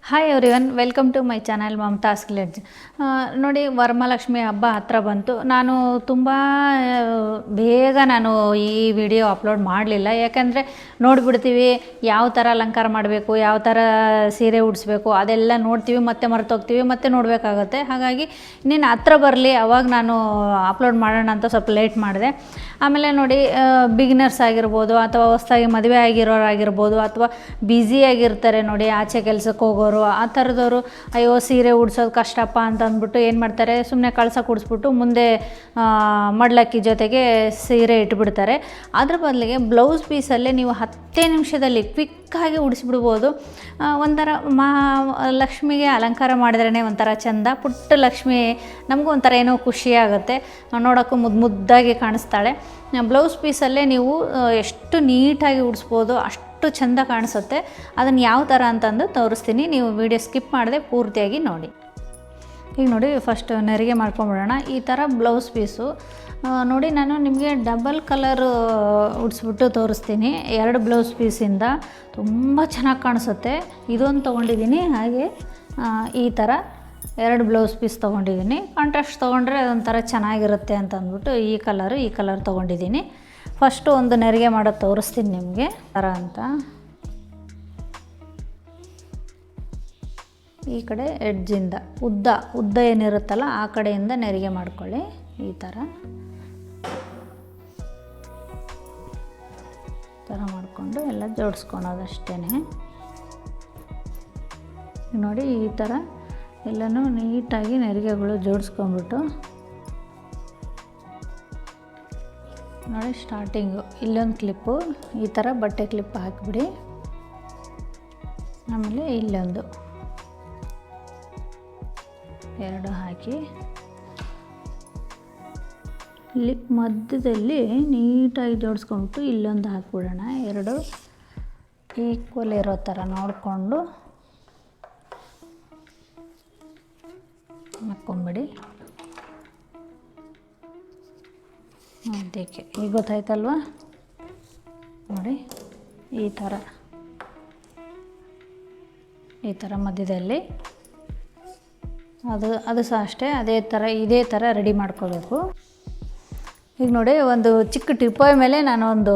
Hi everyone, welcome to my channel Mamatha's glitz. ನೋಡಿ, ವರಮಹಾಲಕ್ಷ್ಮಿ ಹಬ್ಬ ಹತ್ರ ಬಂತು. ನಾನು ತುಂಬ ಬೇಗ ಈ ವಿಡಿಯೋ ಅಪ್ಲೋಡ್ ಮಾಡಲಿಲ್ಲ. ಯಾಕಂದರೆ ನೋಡಿಬಿಡ್ತೀವಿ ಯಾವ ಥರ ಅಲಂಕಾರ ಮಾಡಬೇಕು, ಯಾವ ಥರ ಸೀರೆ ಉಡಿಸ್ಬೇಕು ಅದೆಲ್ಲ ನೋಡ್ತೀವಿ, ಮತ್ತೆ ಮರ್ತೋಗ್ತೀವಿ, ಮತ್ತೆ ನೋಡಬೇಕಾಗತ್ತೆ. ಹಾಗಾಗಿ ಇನ್ನೇನು ಹತ್ರ ಬರಲಿ ಅವಾಗ ನಾನು ಅಪ್ಲೋಡ್ ಮಾಡೋಣ ಅಂತ ಸ್ವಲ್ಪ ಲೇಟ್ ಮಾಡಿದೆ. ಆಮೇಲೆ ನೋಡಿ, ಬಿಗಿನರ್ಸ್ ಆಗಿರ್ಬೋದು ಅಥವಾ ಹೊಸದಾಗಿ ಮದುವೆ ಆಗಿರೋರಾಗಿರ್ಬೋದು ಅಥವಾ ಬ್ಯುಸಿಯಾಗಿರ್ತಾರೆ ನೋಡಿ, ಆಚೆ ಕೆಲಸಕ್ಕೆ ಹೋಗೋರು, ಆ ಥರದವರು ಅಯ್ಯೋ ಸೀರೆ ಉಡ್ಸೋದು ಕಷ್ಟಪ್ಪ ಅಂತ ಅಂದ್ಬಿಟ್ಟು ಏನು ಮಾಡ್ತಾರೆ, ಸುಮ್ಮನೆ ಕಳಸ ಕೂಡಿಸ್ಬಿಟ್ಟು ಮುಂದೆ ಮಡ್ಲಕ್ಕಿ ಜೊತೆಗೆ ಸೀರೆ ಇಟ್ಬಿಡ್ತಾರೆ. ಅದ್ರ ಬದಲಿಗೆ ಬ್ಲೌಸ್ ಪೀಸಲ್ಲೇ ನೀವು 10 ನಿಮಿಷದಲ್ಲಿ ಕ್ವಿಕ್ಕಾಗಿ ಉಡಿಸ್ಬಿಡ್ಬೋದು. ಒಂಥರ ಲಕ್ಷ್ಮಿಗೆ ಅಲಂಕಾರ ಮಾಡಿದ್ರೇ ಒಂಥರ ಚೆಂದ. ಪುಟ್ಟ ಲಕ್ಷ್ಮಿ ನಮಗೂ ಒಂಥರ ಏನೋ ಖುಷಿಯಾಗುತ್ತೆ, ನೋಡೋಕ್ಕೂ ಮುದ್ದಾಗಿ ಕಾಣಿಸ್ತಾಳೆ. ಬ್ಲೌಸ್ ಪೀಸಲ್ಲೇ ನೀವು ಎಷ್ಟು ನೀಟಾಗಿ ಉಡಿಸ್ಬೋದು, ಅಷ್ಟು ಚೆಂದ ಕಾಣಿಸುತ್ತೆ. ಅದನ್ನು ಯಾವ ಥರ ಅಂತಂದು ತೋರಿಸ್ತೀನಿ, ನೀವು ವಿಡಿಯೋ ಸ್ಕಿಪ್ ಮಾಡದೆ ಪೂರ್ತಿಯಾಗಿ ನೋಡಿ. ಈಗ ನೋಡಿ, ಫಸ್ಟ್ ನೆರಿಗೆ ಮಾಡ್ಕೊಂಬಿಡೋಣ. ಈ ಥರ ಬ್ಲೌಸ್ ಪೀಸು ನೋಡಿ, ನಾನು ನಿಮಗೆ ಡಬಲ್ ಕಲರ್ ಉಡಿಸ್ಬಿಟ್ಟು ತೋರಿಸ್ತೀನಿ. 2 ಬ್ಲೌಸ್ ಪೀಸಿಂದ ತುಂಬ ಚೆನ್ನಾಗಿ ಕಾಣಿಸುತ್ತೆ. ಇದೊಂದು ತೊಗೊಂಡಿದ್ದೀನಿ, ಹಾಗೆ ಈ ಥರ 2 ಬ್ಲೌಸ್ ಪೀಸ್ ತೊಗೊಂಡಿದ್ದೀನಿ. ಕಾಂಟ್ರಾಸ್ಟ್ ತೊಗೊಂಡ್ರೆ ಅದೊಂಥರ ಚೆನ್ನಾಗಿರುತ್ತೆ ಅಂತ ಅಂದ್ಬಿಟ್ಟು ಈ ಕಲರ್ ತೊಗೊಂಡಿದ್ದೀನಿ. ಫಸ್ಟು ಒಂದು ನೆರಿಗೆ ಮಾಡೋದು ತೋರಿಸ್ತೀನಿ ನಿಮಗೆ ಥರ ಅಂತ. ಈ ಕಡೆ ಎಡ್ಜಿಂದ ಉದ್ದ ಏನಿರುತ್ತಲ್ಲ ಆ ಕಡೆಯಿಂದ ನೆರಿಗೆ ಮಾಡ್ಕೊಳ್ಳಿ. ಈ ಥರ ಮಾಡಿಕೊಂಡು ಎಲ್ಲ ಜೋಡಿಸ್ಕೊಳೋದಷ್ಟೇ. ನೋಡಿ, ಈ ಥರ ಎಲ್ಲನೂ ನೀಟಾಗಿ ನೆರಿಗೆಗಳು ಜೋಡಿಸ್ಕೊಂಡ್ಬಿಟ್ಟು ನೋಡಿ, ಸ್ಟಾರ್ಟಿಂಗು ಇಲ್ಲೊಂದು ಕ್ಲಿಪ್ಪು, ಈ ಥರ ಬಟ್ಟೆ ಕ್ಲಿಪ್ ಹಾಕಿಬಿಡಿ. ಆಮೇಲೆ ಇಲ್ಲೊಂದು 2 ಹಾಕಿ ಇಲ್ಲಿ ಮಧ್ಯದಲ್ಲಿ ನೀಟಾಗಿ ಜೋಡಿಸ್ಕೊಂಬಿಟ್ಟು ಇಲ್ಲೊಂದು ಹಾಕಿಬಿಡೋಣ. 2 ಈಕ್ವಲ್ ಇರೋ ಥರ ನೋಡಿಕೊಂಡು ಹಾಕ್ಕೊಂಬಿಡಿ. ಅದಕ್ಕೆ ಈಗ ಗೊತ್ತಾಯ್ತಲ್ವ? ನೋಡಿ, ಈ ಥರ ಮಧ್ಯದಲ್ಲಿ ಅದು ಸಹ ಅಷ್ಟೇ ಇದೇ ಥರ ರೆಡಿ ಮಾಡ್ಕೋಬೇಕು. ಈಗ ನೋಡಿ, ಒಂದು ಚಿಕ್ಕ ಟಿಪ್ಪೋಯ್ ಮೇಲೆ ನಾನು ಒಂದು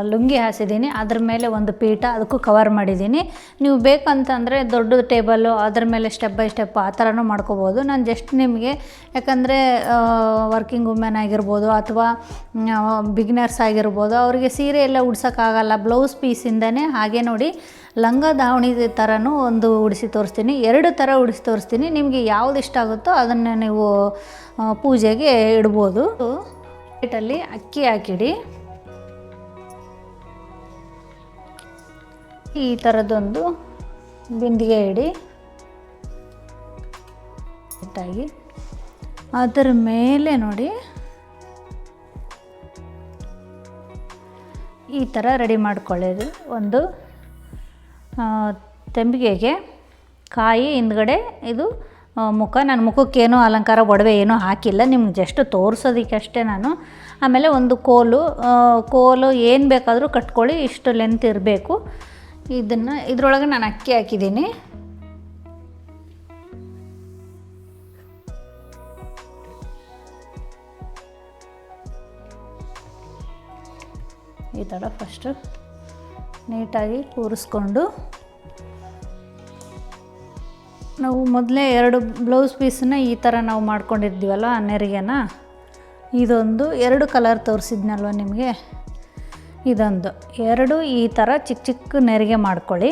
ಲುಂಗಿ ಹಾಸಿದ್ದೀನಿ, ಅದ್ರ ಮೇಲೆ ಒಂದು ಪೀಠ ಅದಕ್ಕೂ ಕವರ್ ಮಾಡಿದ್ದೀನಿ. ನೀವು ಬೇಕಂತಂದರೆ ದೊಡ್ಡ ಟೇಬಲ್ಲು ಅದ್ರ ಮೇಲೆ ಸ್ಟೆಪ್ ಬೈ ಸ್ಟೆಪ್ ಆ ಥರನೂ ಮಾಡ್ಕೋಬೋದು. ನಾನು ಜಸ್ಟ್ ನಿಮಗೆ, ಯಾಕಂದರೆ ವರ್ಕಿಂಗ್ ವುಮೆನ್ ಆಗಿರ್ಬೋದು ಅಥವಾ ಬಿಗಿನರ್ಸ್ ಆಗಿರ್ಬೋದು, ಅವರಿಗೆ ಸೀರೆ ಎಲ್ಲ ಉಡ್ಸೋಕ್ಕಾಗಲ್ಲ, ಬ್ಲೌಸ್ ಪೀಸಿಂದನೇ ಹಾಗೆ ನೋಡಿ ಲಂಗ ದಾವಣಿ ಥರನೂ ಒಂದು ಉಡಿಸಿ ತೋರಿಸ್ತೀನಿ. 2 ಥರ ಉಡಿಸಿ ತೋರಿಸ್ತೀನಿ. ನಿಮಗೆ ಯಾವ್ದು ಇಷ್ಟ ಆಗುತ್ತೋ ಅದನ್ನು ನೀವು ಪೂಜೆಗೆ ಇಡ್ಬೋದು. ಪ್ಲೇಟಲ್ಲಿ ಅಕ್ಕಿ ಹಾಕಿಡಿ. ಈ ಥರದ್ದೊಂದು ಬಿಂದಿಗೆ ಇಡಿ ನೀಟಾಗಿ. ಅದರ ಮೇಲೆ ನೋಡಿ ಈ ಥರ ರೆಡಿ ಮಾಡ್ಕೊಳ್ಳೋದು. ಒಂದು ತೆಂಬಿಗೆಗೆ ಕಾಯಿ ಹಿಂದ್ಗಡೆ ಇದು ಮುಖ. ನಾನು ಮುಖಕ್ಕೇನೂ ಅಲಂಕಾರ ಒಡವೆ ಏನೂ ಹಾಕಿಲ್ಲ, ನಿಮ್ಗೆ ಜಸ್ಟ್ ತೋರಿಸೋದಕ್ಕಷ್ಟೇ ನಾನು. ಆಮೇಲೆ ಒಂದು ಕೋಲು ಏನು ಬೇಕಾದರೂ ಕಟ್ಕೊಳ್ಳಿ, ಇಷ್ಟು ಲೆಂತ್ ಇರಬೇಕು. ಇದರೊಳಗೆ ನಾನು ಅಕ್ಕಿ ಹಾಕಿದ್ದೀನಿ. ಈ ಥರ ಫಸ್ಟು ನೀಟಾಗಿ ಕೂರಿಸ್ಕೊಂಡು, ನಾವು ಮೊದಲೇ 2 ಬ್ಲೌಸ್ ಪೀಸನ್ನ ಈ ಥರ ನಾವು ಮಾಡ್ಕೊಂಡಿದ್ದೀವಲ್ಲ ನೆರಿಗೆನ, ಇದೊಂದು 2 ಕಲರ್ ತೋರಿಸಿದ್ನಲ್ವ ನಿಮಗೆ, ಇದೊಂದು 2 ಈ ಥರ ಚಿಕ್ಕ ಚಿಕ್ಕ ನೆರಿಗೆ ಮಾಡ್ಕೊಳ್ಳಿ.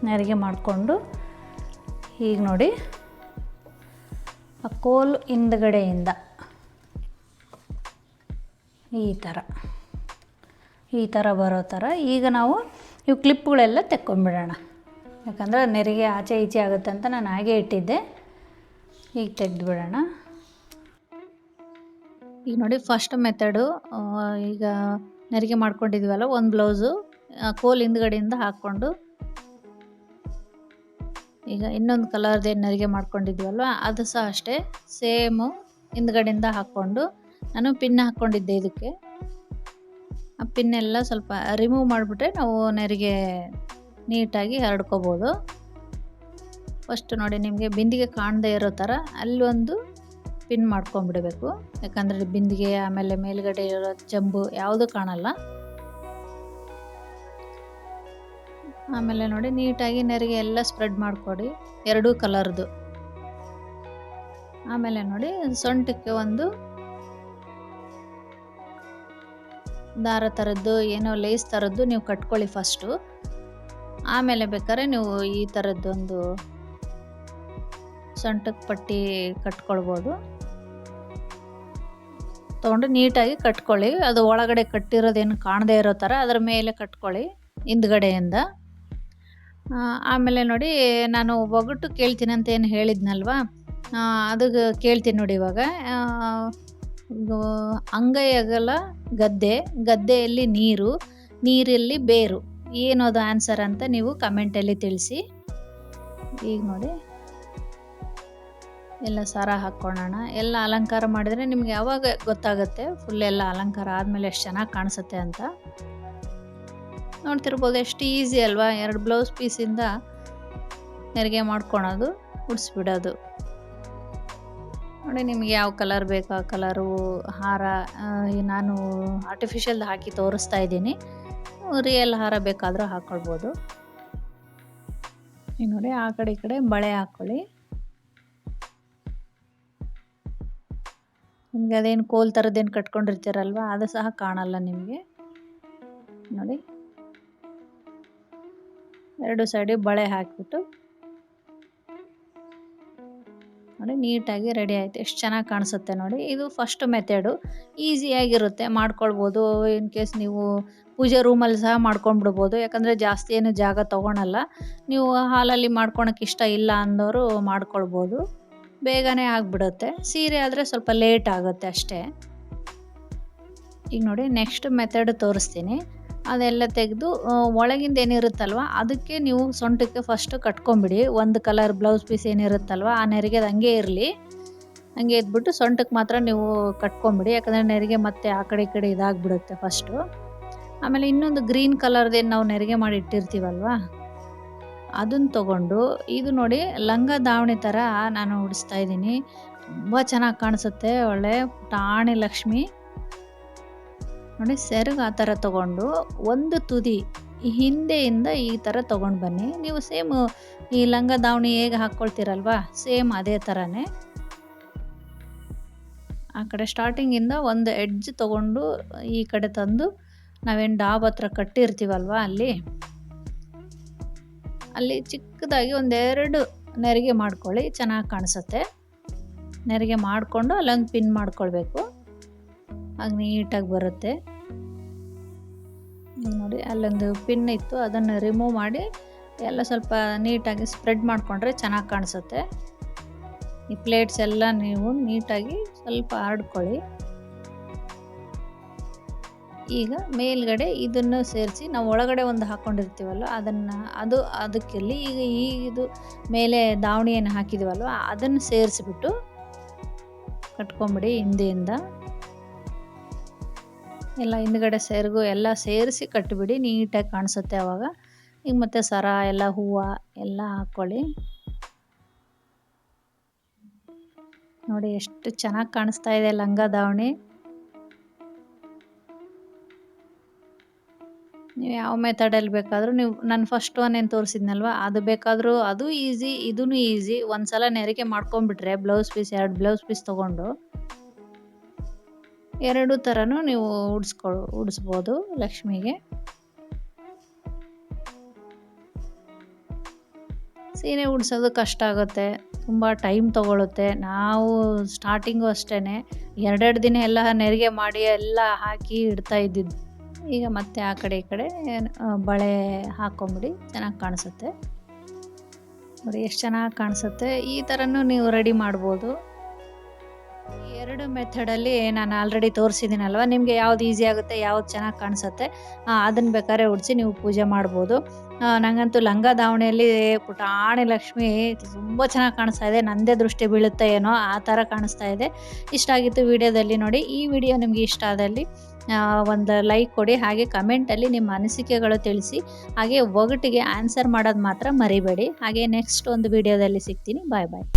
ನೆರಿಗೆ ಮಾಡಿಕೊಂಡು ಈಗ ನೋಡಿ, ಆ ಕೋಲು ಹಿಂದ್ಗಡೆಯಿಂದ ಈ ಥರ ಬರೋ ಥರ. ಈಗ ನಾವು ಇವು ಕ್ಲಿಪ್ಗಳೆಲ್ಲ ತೆಕ್ಕೊಂಬಿಡೋಣ, ಯಾಕಂದರೆ ನೆರಿಗೆ ಆಚೆ ಈಚೆ ಆಗುತ್ತೆ ಅಂತ ನಾನು ಹಾಗೆ ಇಟ್ಟಿದ್ದೆ. ಈಗ ತೆಗೆದುಬಿಡೋಣ. ಈಗ ನೋಡಿ, ಫಸ್ಟ್ ಮೆಥಡು, ಈಗ ನೆರಿಗೆ ಮಾಡ್ಕೊಂಡಿದ್ವಲ್ಲ ಒಂದು ಬ್ಲೌಸು ಕೋಲ್ ಹಿಂದ್ಗಡೆಯಿಂದ ಹಾಕ್ಕೊಂಡು, ಈಗ ಇನ್ನೊಂದು ಕಲರ್ದೇ ನೆರಿಗೆ ಮಾಡ್ಕೊಂಡಿದ್ವಲ್ವ ಅದು ಸಹ ಅಷ್ಟೇ ಸೇಮು ಹಿಂದ್ಗಡೆಯಿಂದ ಹಾಕ್ಕೊಂಡು, ನಾನು ಪಿನ್ ಹಾಕ್ಕೊಂಡಿದ್ದೆ. ಇದಕ್ಕೆ ಆ ಪಿನ್ನೆಲ್ಲ ಸ್ವಲ್ಪ ರಿಮೂವ್ ಮಾಡಿಬಿಟ್ರೆ ನಾವು ನೆರಿಗೆ ನೀಟಾಗಿ ಹರಡ್ಕೋಬೋದು. ಫಸ್ಟ್ ನೋಡಿ ನಿಮಗೆ ಬಿಂದಿಗೆ ಕಾಣದೇ ಇರೋ ಥರ ಅಲ್ಲಿ ಒಂದು ಪಿನ್ ಮಾಡ್ಕೊಂಡ್ಬಿಡಬೇಕು. ಯಾಕಂದರೆ ಬಿಂದಿಗೆ ಆಮೇಲೆ ಮೇಲ್ಗಡೆ ಇರೋ ಜಂಬು ಯಾವುದು ಕಾಣಲ್ಲ. ಆಮೇಲೆ ನೋಡಿ ನೀಟಾಗಿ ನೆರಿಗೆ ಎಲ್ಲ ಸ್ಪ್ರೆಡ್ ಮಾಡಿಕೊಡಿ ಎರಡೂ ಕಲರ್ದು. ಆಮೇಲೆ ನೋಡಿ ಸೊಂಟಕ್ಕೆ ಒಂದು ದಾರ ಥರದ್ದು ಏನೋ ಲೇಸ್ ಥರದ್ದು ನೀವು ಕಟ್ಕೊಳ್ಳಿ ಫಸ್ಟು. ಆಮೇಲೆ ಬೇಕಾದ್ರೆ ನೀವು ಈ ಥರದ್ದೊಂದು ಸೊಂಟಕ್ಕೆ ಪಟ್ಟಿ ಕಟ್ಕೊಳ್ಬೋದು. ತೊಗೊಂಡು ನೀಟಾಗಿ ಕಟ್ಕೊಳ್ಳಿ. ಅದು ಒಳಗಡೆ ಕಟ್ಟಿರೋದೇನು ಕಾಣದೇ ಇರೋ ಥರ ಅದರ ಮೇಲೆ ಕಟ್ಕೊಳ್ಳಿ ಹಿಂದ್ಗಡೆಯಿಂದ. ಆಮೇಲೆ ನೋಡಿ ನಾನು ಒಗಟು ಕೇಳ್ತೀನಿ ಅಂತ ಏನು ಹೇಳಿದ್ನಲ್ವ, ಅದು ಕೇಳ್ತೀನಿ ನೋಡಿ ಇವಾಗ. ಅಂಗೈ ಅಗಲ ಗದ್ದೆ, ಗದ್ದೆಯಲ್ಲಿ ನೀರು, ನೀರಲ್ಲಿ ಬೇರು, ಏನದು ಆನ್ಸರ್ ಅಂತ ನೀವು ಕಮೆಂಟಲ್ಲಿ ತಿಳಿಸಿ. ಈಗ ನೋಡಿ ಎಲ್ಲ ಸರ ಹಾಕ್ಕೊಳ್ಳೋಣ. ಎಲ್ಲ ಅಲಂಕಾರ ಮಾಡಿದರೆ ನಿಮ್ಗೆ ಯಾವಾಗ ಗೊತ್ತಾಗುತ್ತೆ ಫುಲ್ ಎಲ್ಲ ಅಲಂಕಾರ ಆದಮೇಲೆ ಎಷ್ಟು ಚೆನ್ನಾಗಿ ಕಾಣಿಸುತ್ತೆ ಅಂತ. ನೋಡ್ತಿರ್ಬೋದು ಎಷ್ಟು ಈಸಿ ಅಲ್ವಾ. 2 ಬ್ಲೌಸ್ ಪೀಸಿಂದ ನೆರಿಗೆ ಮಾಡ್ಕೊಳೋದು, ಉಡಿಸ್ಬಿಡೋದು. ನೋಡಿ ನಿಮಗೆ ಯಾವ ಕಲರ್ ಬೇಕು ಆ ಕಲರು ಹಾರ ನಾನು ಆರ್ಟಿಫಿಷಿಯಲ್ ಹಾಕಿ ತೋರಿಸ್ತಾ ಇದ್ದೀನಿ. ರಿಯಲ್ ಹಾರ ಬೇಕಾದರೂ ಹಾಕ್ಕೊಳ್ಬೋದು. ಈಗ ನೋಡಿ ಆ ಕಡೆ ಈ ಕಡೆ ಬಳೆ ಹಾಕ್ಕೊಳ್ಳಿ. ನಿಮಗೆ ಅದೇನು ಕೋಲ್ ಥರದ್ದೇನು ಕಟ್ಕೊಂಡಿರ್ತೀರಲ್ವ ಅದು ಸಹ ಕಾಣಲ್ಲ ನಿಮಗೆ. ನೋಡಿ 2 ಸೈಡಿಗೆ ಬಳೆ ಹಾಕಿಬಿಟ್ಟು ನೋಡಿ ನೀಟಾಗಿ ರೆಡಿ ಆಯಿತು. ಎಷ್ಟು ಚೆನ್ನಾಗಿ ಕಾಣಿಸುತ್ತೆ ನೋಡಿ. ಇದು ಫಸ್ಟ್ ಮೆಥಡು, ಈಸಿಯಾಗಿರುತ್ತೆ, ಮಾಡ್ಕೊಳ್ಬೋದು. ಇನ್ ಕೇಸ್ ನೀವು ಪೂಜೆ ರೂಮಲ್ಲಿ ಸಹ ಮಾಡ್ಕೊಂಡ್ಬಿಡ್ಬೋದು. ಯಾಕಂದರೆ ಜಾಸ್ತಿ ಏನು ಜಾಗ ತೊಗೊಳಲ್ಲ. ನೀವು ಹಾಲಲ್ಲಿ ಮಾಡ್ಕೊಳಕ್ಕೆ ಇಷ್ಟ ಇಲ್ಲ ಅಂದವರು ಮಾಡ್ಕೊಳ್ಬೋದು, ಬೇಗನೆ ಆಗಿಬಿಡುತ್ತೆ. ಸೀರೆ ಆದರೆ ಸ್ವಲ್ಪ ಲೇಟ್ ಆಗುತ್ತೆ ಅಷ್ಟೇ. ಈಗ ನೋಡಿ ನೆಕ್ಸ್ಟ್ ಮೆಥಡ್ ತೋರಿಸ್ತೀನಿ. ಅದೆಲ್ಲ ತೆಗೆದು ಒಳಗಿಂದ ಏನಿರುತ್ತಲ್ವ ಅದಕ್ಕೆ ನೀವು ಸೊಂಟಕ್ಕೆ ಫಸ್ಟು ಕಟ್ಕೊಂಬಿಡಿ. ಒಂದು ಕಲರ್ ಬ್ಲೌಸ್ ಪೀಸ್ ಏನಿರುತ್ತಲ್ವ ಆ ನೆರಿಗೆ ಅದು ಹಂಗೆ ಇರಲಿ. ಹಂಗೆ ಇದ್ಬಿಟ್ಟು ಸೊಂಟಕ್ಕೆ ಮಾತ್ರ ನೀವು ಕಟ್ಕೊಂಬಿಡಿ. ಯಾಕಂದರೆ ನೆರಿಗೆ ಮತ್ತೆ ಆ ಕಡೆ ಈ ಕಡೆ ಇದಾಗಿಬಿಡುತ್ತೆ ಫಸ್ಟು. ಆಮೇಲೆ ಇನ್ನೊಂದು ಗ್ರೀನ್ ಕಲರ್ದೇನು ನಾವು ನೆರಿಗೆ ಮಾಡಿ ಇಟ್ಟಿರ್ತೀವಲ್ವ ಅದನ್ನು ತೊಗೊಂಡು, ಇದು ನೋಡಿ ಲಂಗ ದಾವಣಿ ಥರ ನಾನು ಉಡಿಸ್ತಾ ಇದ್ದೀನಿ. ತುಂಬ ಚೆನ್ನಾಗಿ ಕಾಣಿಸುತ್ತೆ, ಒಳ್ಳೆ ಪುಟಾಣಿ ಲಕ್ಷ್ಮಿ. ನೋಡಿ ಸೆರಗು ಆ ಥರ ತೊಗೊಂಡು ಒಂದು ತುದಿ ಹಿಂದೆಯಿಂದ ಈ ಥರ ತೊಗೊಂಡು ಬನ್ನಿ. ನೀವು ಸೇಮ್ ಈ ಲಂಗ ದಾವಣಿ ಹೇಗೆ ಹಾಕ್ಕೊಳ್ತೀರಲ್ವ ಸೇಮ್ ಅದೇ ಥರನೇ. ಆ ಕಡೆ ಸ್ಟಾರ್ಟಿಂಗಿಂದ ಒಂದು ಎಡ್ಜ್ ತೊಗೊಂಡು ಈ ಕಡೆ ತಂದು ನಾವೇನು ಡಾಬ್ ಹತ್ರ ಕಟ್ಟಿರ್ತೀವಲ್ವ ಅಲ್ಲಿ ಚಿಕ್ಕದಾಗಿ 1-2 ನೆರಿಗೆ ಮಾಡ್ಕೊಳ್ಳಿ, ಚೆನ್ನಾಗಿ ಕಾಣಿಸುತ್ತೆ. ನೆರಿಗೆ ಮಾಡಿಕೊಂಡು ಅಲ್ಲೊಂದು ಪಿನ್ ಮಾಡ್ಕೊಳ್ಬೇಕು, ಆಗ ನೀಟಾಗಿ ಬರುತ್ತೆ. ನೋಡಿ ಅಲ್ಲೊಂದು ಪಿನ್ ಇತ್ತು, ಅದನ್ನು ರಿಮೂವ್ ಮಾಡಿ ಎಲ್ಲ ಸ್ವಲ್ಪ ನೀಟಾಗಿ ಸ್ಪ್ರೆಡ್ ಮಾಡಿಕೊಂಡ್ರೆ ಚೆನ್ನಾಗಿ ಕಾಣಿಸುತ್ತೆ. ಈ ಪ್ಲೇಟ್ಸ್ ಎಲ್ಲ ನೀವು ನೀಟಾಗಿ ಸ್ವಲ್ಪ ಹರಡ್ಕೊಳ್ಳಿ. ಈಗ ಮೇಲ್ಗಡೆ ಇದನ್ನು ಸೇರಿಸಿ ನಾವು ಒಳಗಡೆ ಒಂದು ಹಾಕ್ಕೊಂಡಿರ್ತೀವಲ್ವ ಅದಕ್ಕಿಲ್ಲಿ ಈಗ ಇದು ಮೇಲೆ ದಾವಣಿಯನ್ನು ಹಾಕಿದ್ದೀವಲ್ವ ಅದನ್ನು ಸೇರಿಸ್ಬಿಟ್ಟು ಕಟ್ಕೊಂಬಿಡಿ ಹಿಂದೆಯಿಂದ. ಎಲ್ಲ ಹಿಂದ್ಗಡೆ ಸೆರಗು ಎಲ್ಲ ಸೇರಿಸಿ ಕಟ್ಟಿಬಿಡಿ, ನೀಟಾಗಿ ಕಾಣಿಸುತ್ತೆ ಆವಾಗ. ಈಗ ಮತ್ತೆ ಸರ ಎಲ್ಲ ಹೂವು ಎಲ್ಲ ಹಾಕ್ಕೊಳ್ಳಿ. ನೋಡಿ ಎಷ್ಟು ಚೆನ್ನಾಗಿ ಕಾಣಿಸ್ತಾ ಇದೆ ಲಂಗ ದಾವಣಿ. ನೀವು ಯಾವ ಮೆಥಡಲ್ಲಿ ಬೇಕಾದರೂ ನೀವು ನಾನು ಫಸ್ಟ್ ಒನ್ ಏನು ತೋರಿಸಿದ್ನಲ್ವ ಅದು ಬೇಕಾದರೂ ಅದು ಈಸಿ, ಇದೂ ಈಸಿ. ಒಂದು ಸಲ ನೆರಿಗೆ ಮಾಡ್ಕೊಂಡ್ಬಿಟ್ರೆ ಬ್ಲೌಸ್ ಪೀಸ್ 2 ಬ್ಲೌಸ್ ಪೀಸ್ ತೊಗೊಂಡು 2 ಥರನೂ ನೀವು ಉಡಿಸ್ಬೋದು ಲಕ್ಷ್ಮಿಗೆ. ಸೀರೆ ಉಡಿಸೋದು ಕಷ್ಟ ಆಗುತ್ತೆ, ತುಂಬ ಟೈಮ್ ತೊಗೊಳುತ್ತೆ. ನಾವು ಸ್ಟಾರ್ಟಿಂಗು ಅಷ್ಟೇ 2 ದಿನ ಎಲ್ಲ ನೆರಿಗೆ ಮಾಡಿ ಎಲ್ಲ ಹಾಕಿ ಇಡ್ತಾ ಇದ್ದಿದ್ದು. ಈಗ ಮತ್ತೆ ಆ ಕಡೆ ಈ ಕಡೆ ಬಳೆ ಹಾಕ್ಕೊಂಬಿಡಿ, ಚೆನ್ನಾಗಿ ಕಾಣಿಸುತ್ತೆ. ನೋಡಿ ಎಷ್ಟು ಚೆನ್ನಾಗಿ ಕಾಣಿಸುತ್ತೆ. ಈ ಥರನೂ ನೀವು ರೆಡಿ ಮಾಡ್ಬೋದು. 2 ಮೆಥಡಲ್ಲಿ ನಾನು ಆಲ್ರೆಡಿ ತೋರಿಸಿದ್ದೀನಲ್ವ, ನಿಮಗೆ ಯಾವ್ದು ಈಸಿ ಆಗುತ್ತೆ, ಯಾವ್ದು ಚೆನ್ನಾಗಿ ಕಾಣಿಸುತ್ತೆ ಅದನ್ನು ಬೇಕಾದ್ರೆ ಉಡಿಸಿ ನೀವು ಪೂಜೆ ಮಾಡ್ಬೋದು. ನನಗಂತೂ ಲಂಗ ದಾವಣಿಯಲ್ಲಿ ಪುಟಾಣಿ ಲಕ್ಷ್ಮಿ ತುಂಬ ಚೆನ್ನಾಗಿ ಕಾಣಿಸ್ತಾ ಇದೆ. ನನ್ನದೇ ದೃಷ್ಟಿ ಬೀಳುತ್ತೆ ಏನೋ ಆ ಥರ ಕಾಣಿಸ್ತಾ ಇದೆ. ಇಷ್ಟ ಆಗಿತ್ತು ವಿಡಿಯೋದಲ್ಲಿ ನೋಡಿ. ಈ ವಿಡಿಯೋ ನಿಮಗೆ ಇಷ್ಟ ಆದಲ್ಲಿ ಒಂದು ಲೈಕ್ ಕೊಡಿ, ಹಾಗೆ ಕಮೆಂಟಲ್ಲಿ ನಿಮ್ಮ ಅನಿಸಿಕೆಗಳು ತಿಳಿಸಿ, ಹಾಗೆ ಒಗಟಿಗೆ ಆನ್ಸರ್ ಮಾಡೋದು ಮಾತ್ರ ಮರಿಬೇಡಿ. ಹಾಗೆ ನೆಕ್ಸ್ಟ್ ಒಂದು ವಿಡಿಯೋದಲ್ಲಿ ಸಿಗ್ತೀನಿ. ಬಾಯ್ ಬಾಯ್.